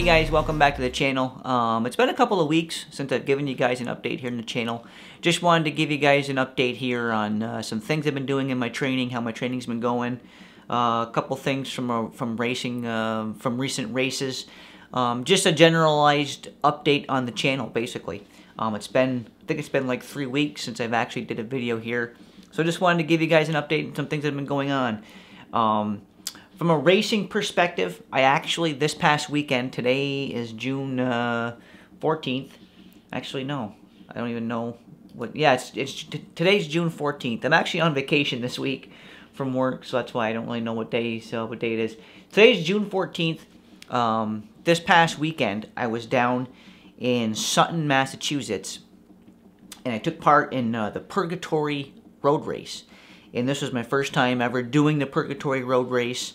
guys, welcome back to the channel. It's been a couple of weeks since I've given you guys an update here in the channel. Just wanted to give you guys an update here on some things I've been doing in my training, how my training's been going, a couple things from racing, from recent races, just a generalized update on the channel basically. I think it's been like 3 weeks since I've actually did a video here, so I just wanted to give you guys an update on some things that have been going on. From a racing perspective, I actually, this past weekend, today is June 14th. Actually, no, I don't even know what, yeah, today's June 14th. I'm actually on vacation this week from work, so that's why I don't really know what day it is. Today's June 14th. This past weekend, I was down in Sutton, Massachusetts, and I took part in the Purgatory road race. And this was my first time ever doing the Purgatory road race.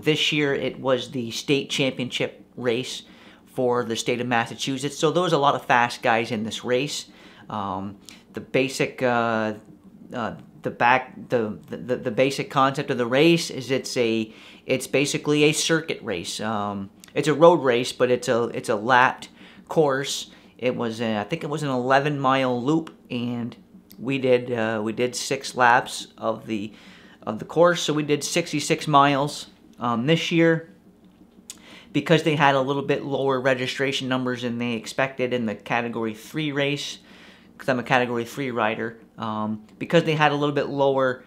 This year it was the state championship race for the state of Massachusetts. So there was a lot of fast guys in this race. The basic basic concept of the race is it's basically a circuit race. It's a road race, but it's a lapped course. It was I think it was an 11-mile loop, and we did 6 laps of the course, so we did 66 miles. This year, because they had a little bit lower registration numbers than they expected in the Category 3 race, because I'm a Category 3 rider, because they had a little bit lower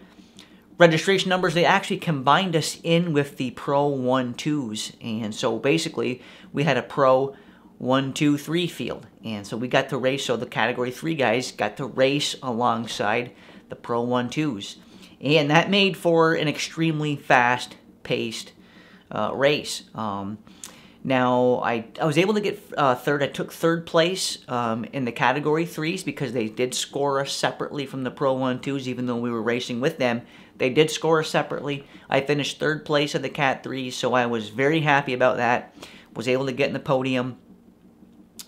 registration numbers, they actually combined us in with the Pro 1-2s, and so basically we had a Pro 1, 2, 3 field, and so we got to race. So the Category 3 guys got to race alongside the Pro 1-2s, and that made for an extremely fast-paced race. Now I was able to get third. I took third place in the Category 3s because they did score us separately from the Pro 1-2s, even though we were racing with them. They did score us separately. I finished third place in the Cat 3s, so I was very happy about that. Was able to get in the podium.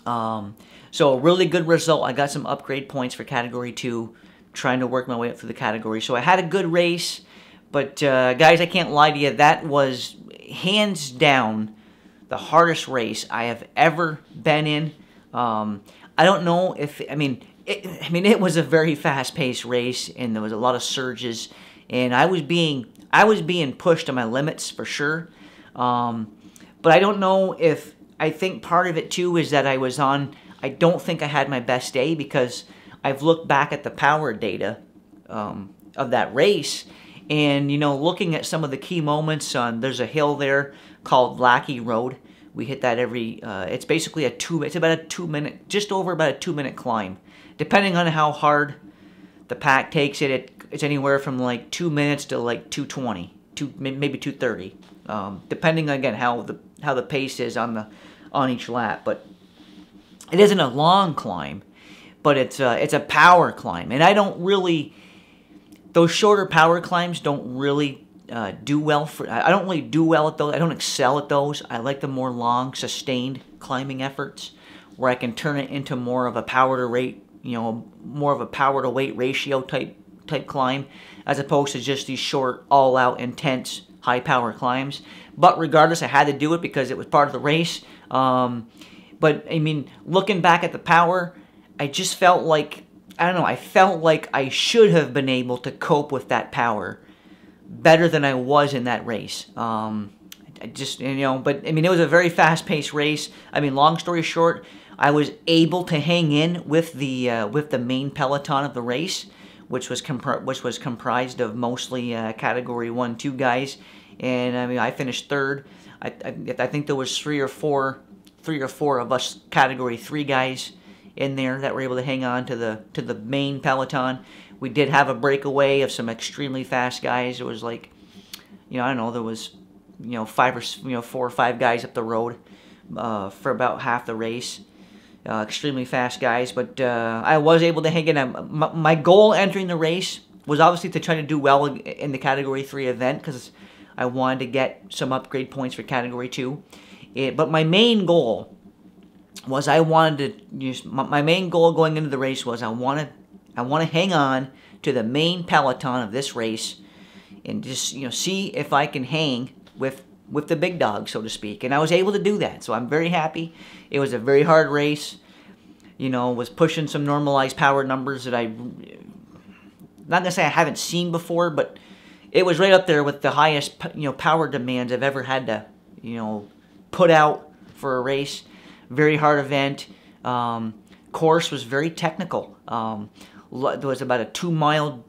So a really good result. I got some upgrade points for Category 2, trying to work my way up through the category. So I had a good race, but guys, I can't lie to you, that was hands down the hardest race I have ever been in. I don't know if, it was a very fast-paced race, and there was a lot of surges, and I was being pushed to my limits for sure. But I don't know if, I think part of it too is that I don't think I had my best day, because I've looked back at the power data of that race, and, you know, looking at some of the key moments, there's a hill there called Lackey Road. We hit that it's basically it's about a 2-minute, just over about a 2-minute climb. Depending on how hard the pack takes it, it's anywhere from like 2 minutes to like 2:20, maybe 2:30, depending again how the pace is on each lap. But it isn't a long climb, but it's a power climb, and I don't really, those shorter power climbs don't really do well for. I don't really do well at those. I don't excel at those. I like the more long, sustained climbing efforts, where I can turn it into more of a power to rate, more of a power to weight ratio type climb, as opposed to just these short, all-out, intense, high-power climbs. But regardless, I had to do it because it was part of the race. But, I mean, looking back at the power, I just felt like, I don't know, I felt like I should have been able to cope with that power better than I was in that race. But, I mean, it was a very fast-paced race. I mean, long story short, I was able to hang in with the main peloton of the race, which was comprised of mostly Category 1-2 guys. And, I mean, I finished third. I think there was three or four of us Category 3 guys in there that were able to hang on to the main peloton. We did have a breakaway of some extremely fast guys. It was like, I don't know, there was 4 or 5 guys up the road for about half the race. Extremely fast guys, but I was able to hang in. My goal entering the race was obviously to try to do well in the Category 3 event, because I wanted to get some upgrade points for Category 2. But my main goal was my main goal going into the race was I want to hang on to the main peloton of this race, and just see if I can hang with with the big dog, so to speak. And I was able to do that, so I'm very happy. It was a very hard race. You know, was pushing some normalized power numbers that not gonna say I haven't seen before, but it was right up there with the highest, power demands I've ever had to, put out for a race. Very hard event. Course was very technical. There was about a 2-mile,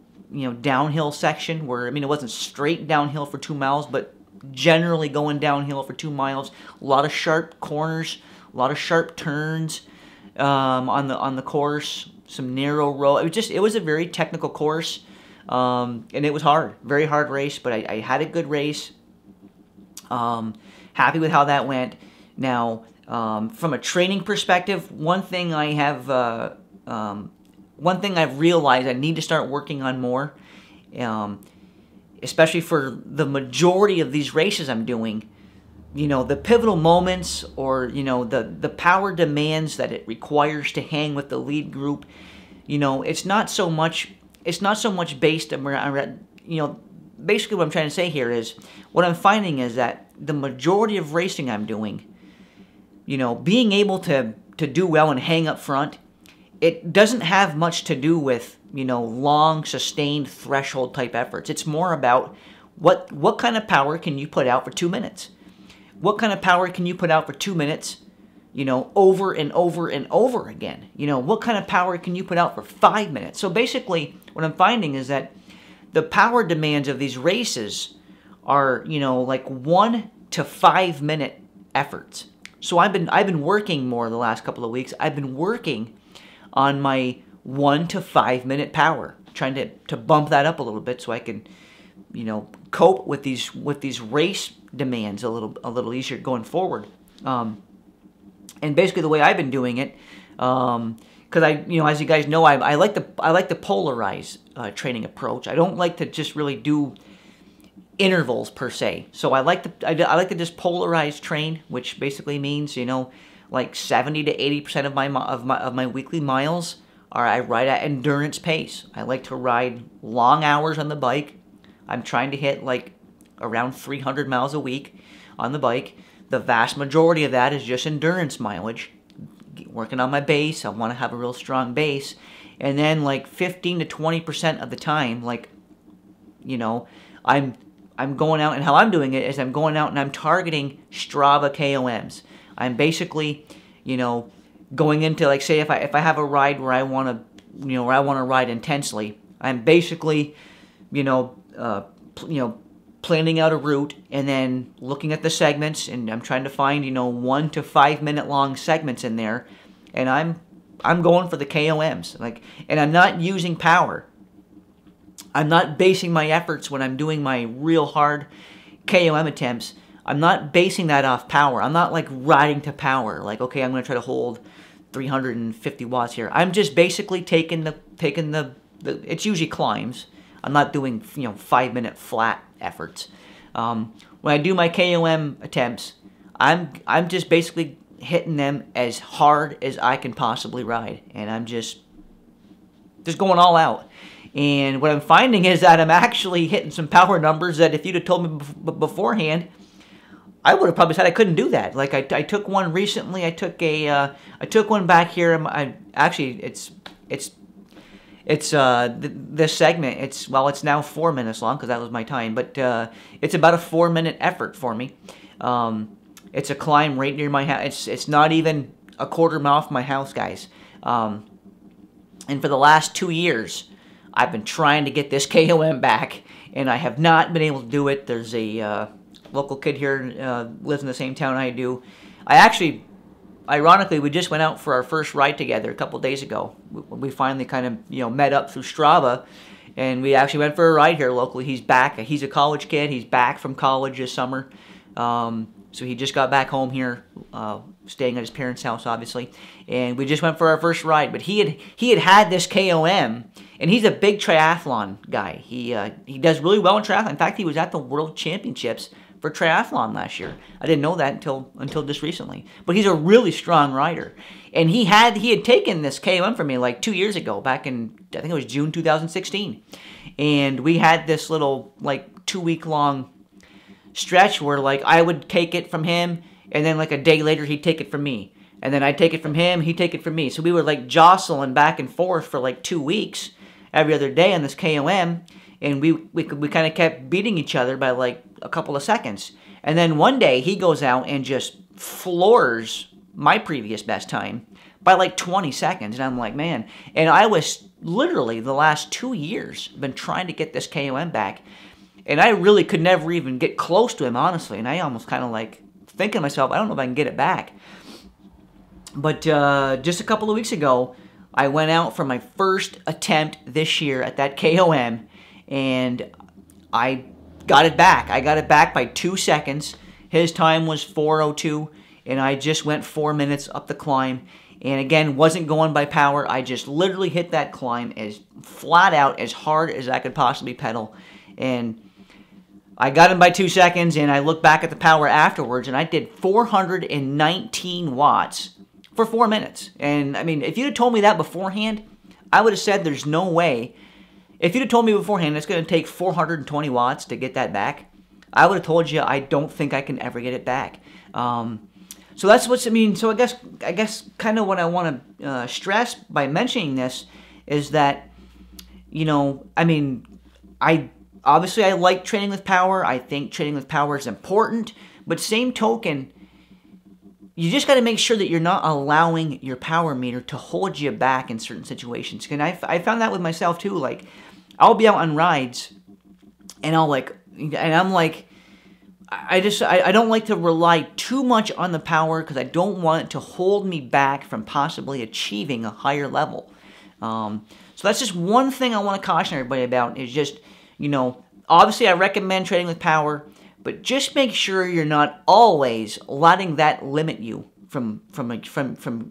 downhill section where, it wasn't straight downhill for 2 miles, but generally going downhill for 2 miles. A lot of sharp corners, a lot of sharp turns on the course. Some narrow road. It was a very technical course, and it was hard, very hard race. But I had a good race. Happy with how that went. Now, from a training perspective, one thing I've realized I need to start working on more, especially for the majority of these races I'm doing. The pivotal moments, or the power demands that it requires to hang with the lead group. It's not so much based on basically what I'm trying to say here is, what I'm finding is that the majority of racing I'm doing, being able to do well and hang up front, it doesn't have much to do with, long, sustained, threshold type efforts. It's more about what kind of power can you put out for 2 minutes? What kind of power can you put out for 2 minutes, over and over and over again? What kind of power can you put out for 5 minutes? So basically, what I'm finding is that the power demands of these races are, like 1 to 5 minute efforts. So I've been working more the last couple of weeks. I've been working on my 1 to 5 minute power, trying to bump that up a little bit so I can, cope with these race demands a little easier going forward. And basically the way I've been doing it, because as you guys know, I like the polarized training approach. I don't like to just really do intervals per se. So I like to just polarize train, which basically means like 70 to 80% of my weekly miles I ride at endurance pace. I like to ride long hours on the bike. I'm trying to hit like around 300 miles a week on the bike. The vast majority of that is just endurance mileage. Working on my base, I want to have a real strong base. And then like 15 to 20% of the time, I'm going out, and how I'm doing it is I'm going out and I'm targeting Strava KOMs. I'm basically, going into, like, say if I have a ride where I want to, ride intensely, I'm basically, planning out a route and then looking at the segments, and I'm trying to find 1 to 5 minute long segments in there, and I'm going for the KOMs, and I'm not using power. I'm not basing my efforts when I'm doing my real hard KOM attempts. I'm not basing that off power. I'm not like riding to power. Like, okay, I'm going to try to hold 350 watts here. I'm just basically taking the it's usually climbs. I'm not doing 5 minute flat efforts. When I do my KOM attempts, I'm just basically hitting them as hard as I can possibly ride, and I'm just going all out. And what I'm finding is that I'm actually hitting some power numbers that if you'd have told me beforehand, I would have probably said I couldn't do that. Like I took one recently. I took one back here. This segment. It's now 4 minutes long because that was my time. But it's about a 4 minute effort for me. It's a climb right near my house. It's not even a quarter mile off my house, guys. And for the last 2 years, I've been trying to get this KOM back, and I have not been able to do it. There's a local kid here lives in the same town I do. Ironically, we just went out for our first ride together a couple days ago. We finally kind of met up through Strava, and we actually went for a ride here locally. He's back. He's a college kid. He's back from college this summer. So he just got back home here, staying at his parents' house, obviously. And we just went for our first ride. But he had this KOM, and he's a big triathlon guy. He does really well in triathlon. In fact, he was at the World Championships for triathlon last year. I didn't know that until just recently. But he's a really strong rider. And he had taken this KOM from me like 2 years ago, back in, I think it was June 2016. And we had this little like 2 week long stretch where like I would take it from him, and then like a day later he'd take it from me, and then I'd take it from him, he'd take it from me. So we were like jostling back and forth for like 2 weeks every other day on this KOM, and we kind of kept beating each other by like a couple of seconds. And then one day he goes out and just floors my previous best time by like 20 seconds. And I'm like, man. And I was literally the last 2 years been trying to get this KOM back. And I really could never even get close to him, honestly. And I almost kind of like thinking to myself, I don't know if I can get it back. But just a couple of weeks ago, I went out for my first attempt this year at that KOM. And I got it back. I got it back by 2 seconds. His time was 4:02. And I just went 4 minutes up the climb. And again, wasn't going by power. I just literally hit that climb as flat out, as hard as I could possibly pedal. And I got him by 2 seconds, and I looked back at the power afterwards, and I did 419 watts for 4 minutes. And, I mean, if you'd have told me that beforehand, I would have said there's no way. If you'd have told me beforehand it's going to take 420 watts to get that back, I would have told you I don't think I can ever get it back. So that's what's, I mean, so I guess kind of what I want to stress by mentioning this is that, you know, I mean, obviously I like training with power. I think training with power is important, but same token, you just got to make sure that you're not allowing your power meter to hold you back in certain situations. And I found that with myself too. Like, I'll be out on rides, and I'm like, I don't like to rely too much on the power because I don't want it to hold me back from possibly achieving a higher level. So that's just one thing I want to caution everybody about is just, you know, obviously I recommend training with power, but just make sure you're not always letting that limit you from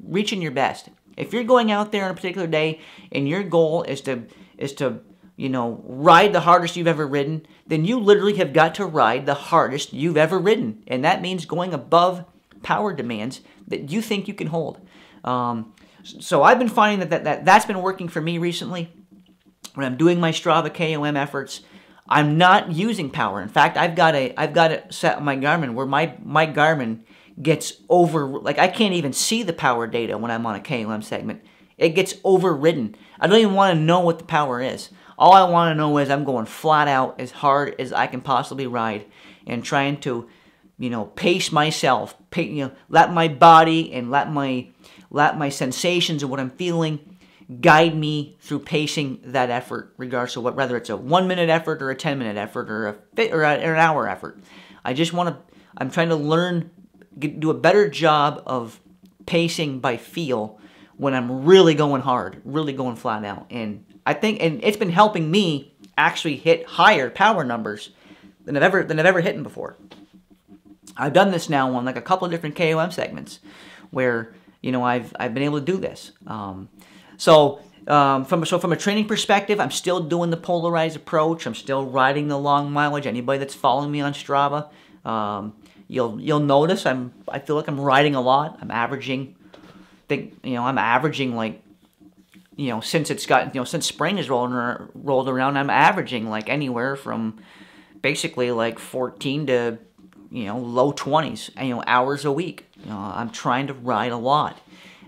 reaching your best. If you're going out there on a particular day and your goal is to you know, ride the hardest you've ever ridden, then you literally have got to ride the hardest you've ever ridden. And that means going above power demands that you think you can hold. So I've been finding that's been working for me recently. When I'm doing my Strava KOM efforts, I'm not using power. In fact, I've got it set on my Garmin where my Garmin gets like I can't even see the power data when I'm on a KOM segment. It gets overridden. I don't even want to know what the power is. All I want to know is I'm going flat out as hard as I can possibly ride and trying to, you know, pace myself, let my body and let my sensations and what I'm feeling guide me through pacing that effort, regardless of whether it's a 1 minute effort or a 10-minute effort or an hour effort. I'm trying to do a better job of pacing by feel when I'm really going hard, really going flat out. And I think, and it's been helping me actually hit higher power numbers than I've ever hit before. I've done this now on like a couple of different KOM segments where, you know, I've been able to do this. From a training perspective, I'm still doing the polarized approach. I'm still riding the long mileage. Anybody that's following me on Strava, you'll notice I feel like I'm riding a lot. I'm averaging like, you know, since spring is rolled around, I'm averaging like anywhere from basically like 14 to, you know, low 20s, hours a week. I'm trying to ride a lot.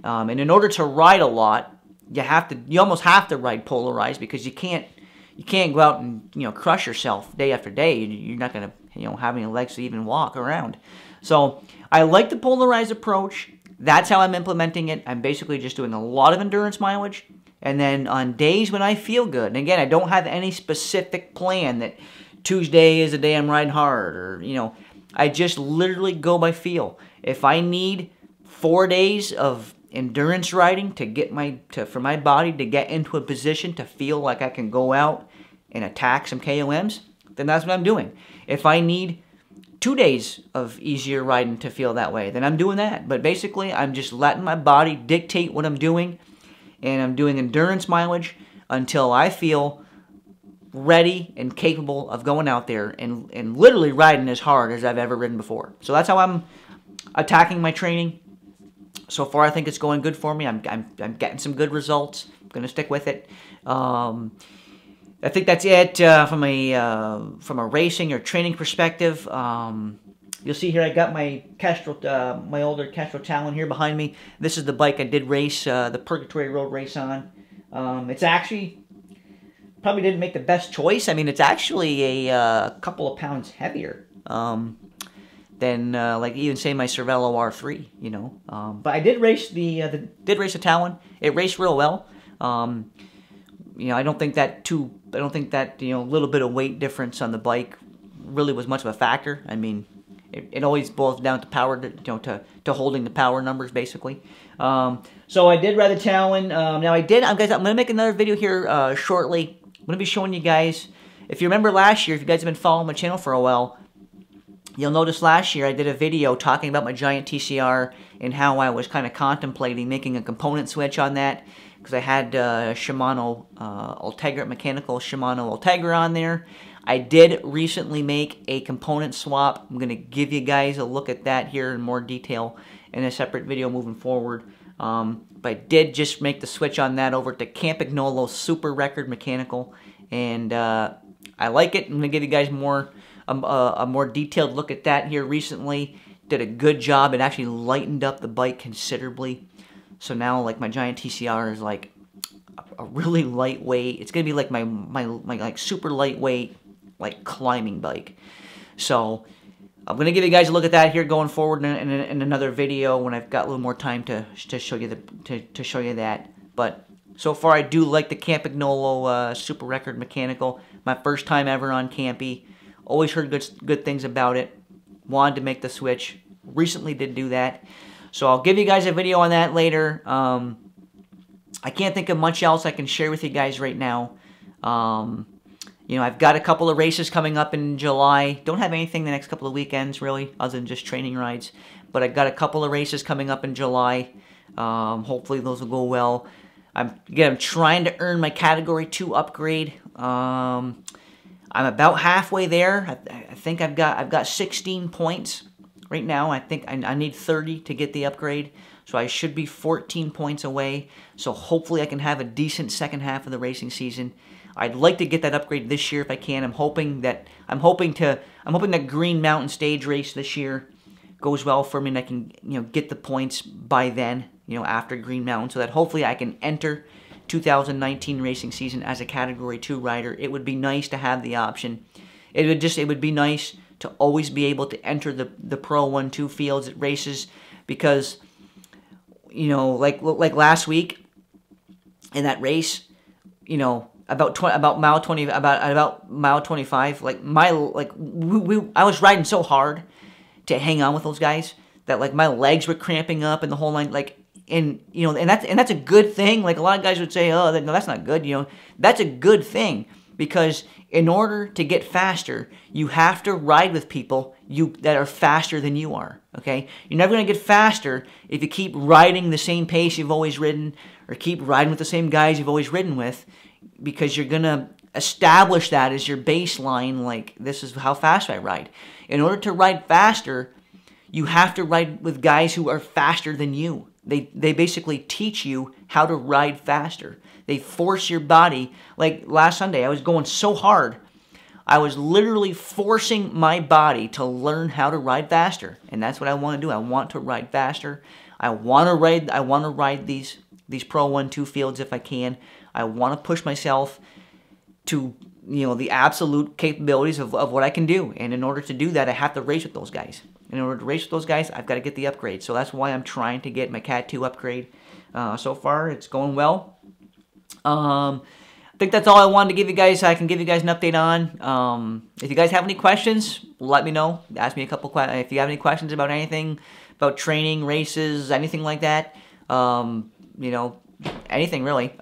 And in order to ride a lot, you almost have to ride polarized because you can't go out and, you know, crush yourself day after day. You're not going to, you know, have any legs to even walk around. So I like the polarized approach. That's how I'm implementing it. I'm basically just doing a lot of endurance mileage. And then on days when I feel good, and again, I don't have any specific plan that Tuesday is the day I'm riding hard, or, you know, I just literally go by feel. If I need 4 days of endurance riding for my body to get into a position to feel like I can go out and attack some KOMs, then that's what I'm doing. If I need 2 days of easier riding to feel that way, then I'm doing that. But basically, I'm just letting my body dictate what I'm doing, and I'm doing endurance mileage until I feel ready and capable of going out there and literally riding as hard as I've ever ridden before. So that's how I'm attacking my training. So far, I think it's going good for me. I'm getting some good results. I'm going to stick with it. I think that's it from a racing or training perspective. You'll see here I got my Castrol, my older Castrol Talon here behind me. This is the bike I did race the Purgatory Road race on. It's actually probably didn't make the best choice. I mean, it's actually a couple of pounds heavier than like even say my Cervelo R3, you know. But I did race the Talon. It raced real well. You know, I don't think that you know, little bit of weight difference on the bike really was much of a factor. I mean, it always boils down to power, to holding the power numbers basically. So I did ride the Talon. Now guys, I'm gonna make another video here shortly. I'm gonna be showing you guys. If you remember last year, if you guys have been following my channel for a while, you'll notice last year I did a video talking about my giant TCR and how I was kind of contemplating making a component switch on that, because I had Shimano Ultegra, mechanical Shimano Ultegra on there. I did recently make a component swap. I'm going to give you guys a look at that here in more detail in a separate video moving forward. But I did just make the switch on that over to Campagnolo Super Record Mechanical, and I like it. I'm going to give you guys a more detailed look at that here recently. Did a good job. It actually lightened up the bike considerably. So now, like, my giant TCR is like a really lightweight. It's gonna be like my like super lightweight like climbing bike. So I'm gonna give you guys a look at that here going forward in another video when I've got a little more time to show you to show you that. But so far, I do like the Campagnolo Super Record Mechanical. My first time ever on Campy. Always heard good things about it. Wanted to make the switch. Recently did do that. So I'll give you guys a video on that later. I can't think of much else I can share with you guys right now. You know, I've got a couple of races coming up in July. Don't have anything the next couple of weekends, really, other than just training rides. But I've got a couple of races coming up in July. Hopefully those will go well. I'm trying to earn my Category 2 upgrade. I'm about halfway there. I think I've got 16 points. Right now, I think I need 30 to get the upgrade, so I should be 14 points away. So hopefully I can have a decent second half of the racing season. I'd like to get that upgrade this year if I can. I'm hoping that Green Mountain Stage race this year goes well for me, and I can, you know, get the points by then, you know, after Green Mountain, so that hopefully I can enter 2019 racing season as a Category 2 rider. It would be nice to have the option. It would be nice to always be able to enter the Pro 1-2 fields at races, because, you know, like last week in that race, you know, about mile 25, like I was riding so hard to hang on with those guys that like my legs were cramping up and the whole line, like, and you know, and that's a good thing. Like a lot of guys would say, oh, no, that's not good. You know, that's a good thing, because in order to get faster, you have to ride with people that are faster than you are, okay? You're never going to get faster if you keep riding the same pace you've always ridden, or keep riding with the same guys you've always ridden with, because you're going to establish that as your baseline, like, this is how fast I ride. In order to ride faster, you have to ride with guys who are faster than you. They basically teach you how to ride faster. They force your body. Like last Sunday, I was going so hard. I was literally forcing my body to learn how to ride faster. And that's what I want to do. I want to ride faster. I want to ride these Pro 1-2 fields if I can. I want to push myself to, you know, the absolute capabilities of what I can do. And in order to do that, I have to race with those guys. In order to race with those guys, I've got to get the upgrade. So that's why I'm trying to get my Cat 2 upgrade. So far, it's going well. I think that's all I wanted to give you guys. I can give you guys an update on. If you guys have any questions, let me know. Ask me a couple questions. If you have any questions about anything, about training, races, anything like that, you know, anything really,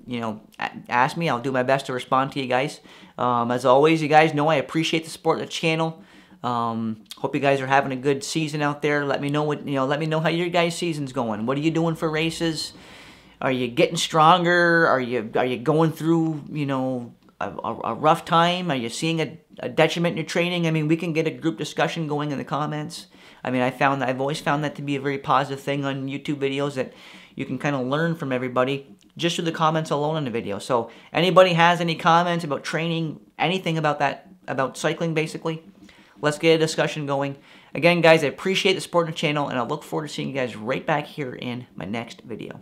you know, ask me. I'll do my best to respond to you guys. As always, you guys know I appreciate the support of the channel. Hope you guys are having a good season out there. Let me know let me know how your guys' season's going. What are you doing for races? Are you getting stronger? Are you going through, you know, a rough time? Are you seeing a detriment in your training? I mean, we can get a group discussion going in the comments. I mean, I've always found that to be a very positive thing on YouTube videos, that you can kind of learn from everybody. just through the comments alone on the video. So anybody has any comments about training, anything about that, about cycling basically, let's get a discussion going. Again, guys, I appreciate the support on the channel, and I look forward to seeing you guys right back here in my next video.